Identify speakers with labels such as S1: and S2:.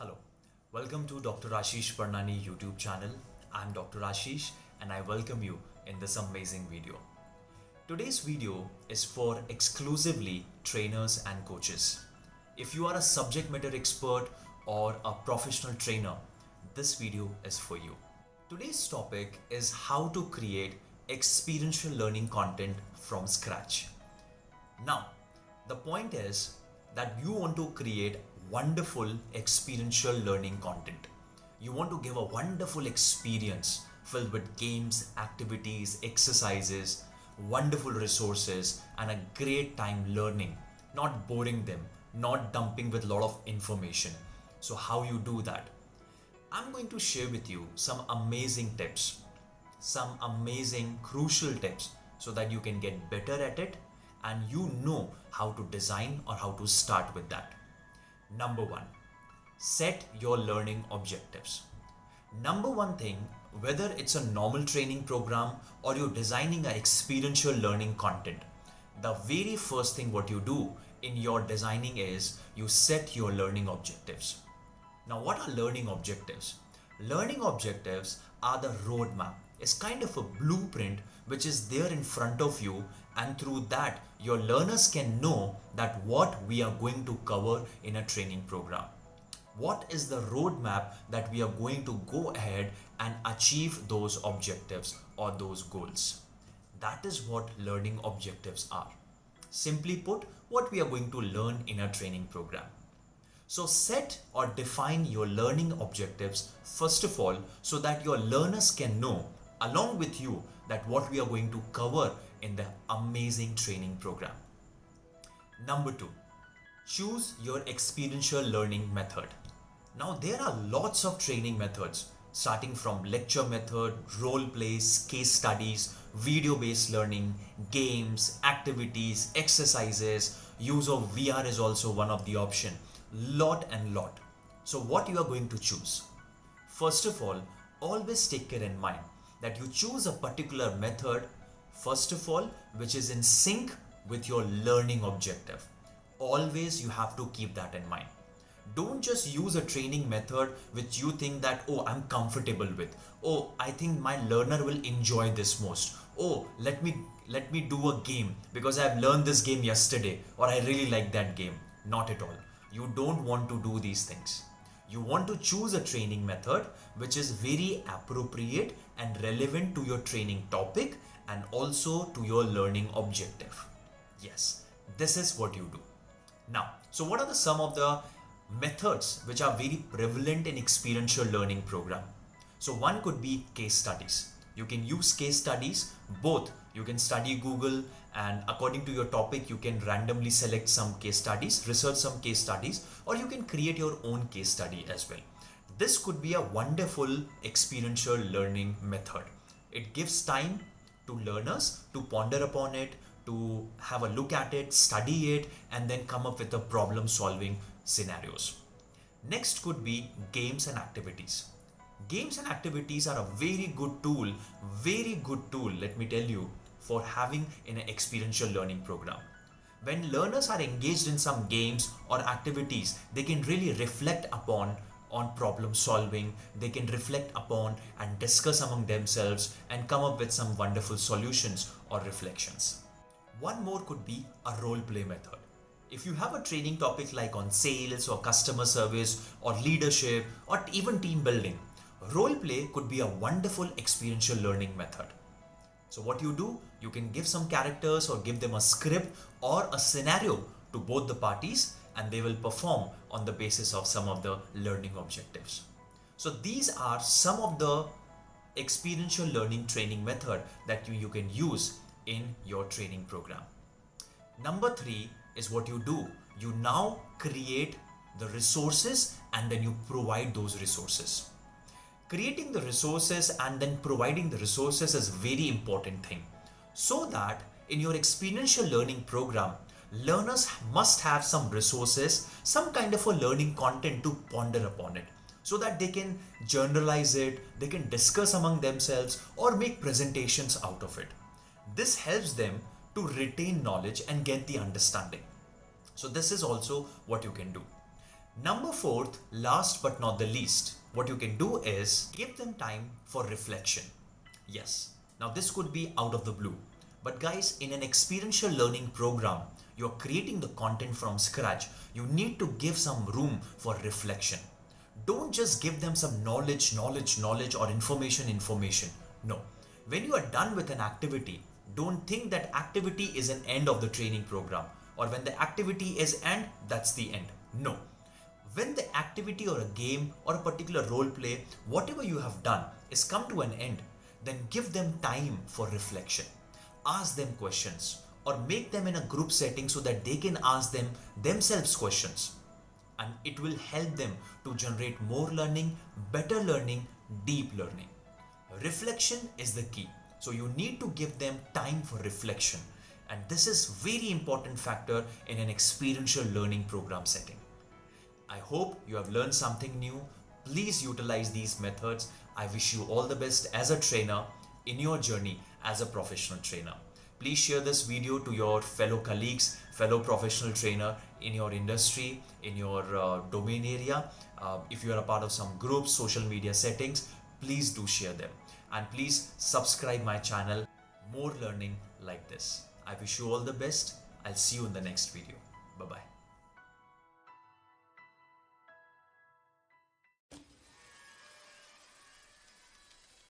S1: Hello, welcome to Dr. Ashish Parnani YouTube channel. I'm Dr. Ashish and I welcome you in this amazing video. Today's video is for exclusively trainers and coaches. If you are a subject matter expert or a professional trainer, this video is for you. Today's topic is how to create experiential learning content from scratch. Now, the point is that you want to create wonderful experiential learning content. You want to give a wonderful experience filled with games, activities, exercises, wonderful resources, and a great time learning, not boring them, not dumping with a lot of information. So, how you do that? I'm going to share with you some amazing tips, some amazing crucial tips so that you can get better at it and you know how to design or how to start with that. Number one, set your learning objectives. Number one thing, whether it's a normal training program or you're designing an experiential learning content, the very first thing what you do in your designing is you set your learning objectives. Now, what are learning objectives? Learning objectives are the roadmap. It's kind of a blueprint which is there in front of you, and through that your learners can know that what we are going to cover in a training program. What is the roadmap that we are going to go ahead and achieve those objectives or those goals? That is what learning objectives are. Simply put, what we are going to learn in a training program. So set or define your learning objectives first of all so that your learners can know along with you that what we are going to cover in the amazing training program. Number two, choose your experiential learning method. Now there are lots of training methods starting from lecture method, role plays, case studies, video-based learning, games, activities, exercises, use of VR is also one of the option. Lot and lot. So what you are going to choose? First of all, always take care in mind that you choose a particular method, first of all, which is in sync with your learning objective. Always you have to keep that in mind. Don't just use a training method which you think that, oh, I'm comfortable with. Oh, I think my learner will enjoy this most. Oh, let me do a game because I've learned this game yesterday or I really like that game. Not at all. You don't want to do these things. You want to choose a training method which is very appropriate and relevant to your training topic and also to your learning objective. Yes, this is what you do. Now, so what are some of the methods which are very prevalent in experiential learning program? So one could be case studies. You can use case studies, both you can study Google and according to your topic you can randomly select some case studies, research some case studies, or you can create your own case study as well. This could be a wonderful experiential learning method. It gives time to learners to ponder upon it, to have a look at it, study it, and then come up with the problem solving scenarios. Next could be games and activities. Games and activities are a very good tool, let me tell you, for having in an experiential learning program. When learners are engaged in some games or activities, they can really reflect upon on problem solving, they can reflect upon and discuss among themselves and come up with some wonderful solutions or reflections. One more could be a role play method. If you have a training topic like on sales or customer service or leadership or even team building, role play could be a wonderful experiential learning method. So what you do, you can give some characters or give them a script or a scenario to both the parties and they will perform on the basis of some of the learning objectives. So these are some of the experiential learning training method that you can use in your training program. Number three is what you do. You now create the resources and then you provide those resources. Creating the resources and then providing the resources is a very important thing. So that in your experiential learning program, learners must have some resources, some kind of a learning content to ponder upon it so that they can generalize it, they can discuss among themselves or make presentations out of it. This helps them to retain knowledge and get the understanding. So this is also what you can do. Number fourth, last but not the least, what you can do is give them time for reflection. Yes, now this could be out of the blue. But guys, in an experiential learning program, you're creating the content from scratch. You need to give some room for reflection. Don't just give them some knowledge, or information. No. When you are done with an activity, don't think that activity is an end of the training program, or when the activity is end, that's the end. No. When the activity or a game or a particular role play, whatever you have done, is come to an end, then give them time for reflection. Ask them questions or make them in a group setting so that they can ask them themselves questions. And it will help them to generate more learning, better learning, deep learning. Reflection is the key. So you need to give them time for reflection. And this is very important factor in an experiential learning program setting. I hope you have learned something new. Please utilize these methods. I wish you all the best as a trainer in your journey as a professional trainer. Please share this video to your fellow colleagues, fellow professional trainer in your industry, in your domain area. If you are a part of some groups, social media settings, please do share them. And please subscribe my channel. More learning like this. I wish you all the best. I'll see you in the next video. Bye-bye.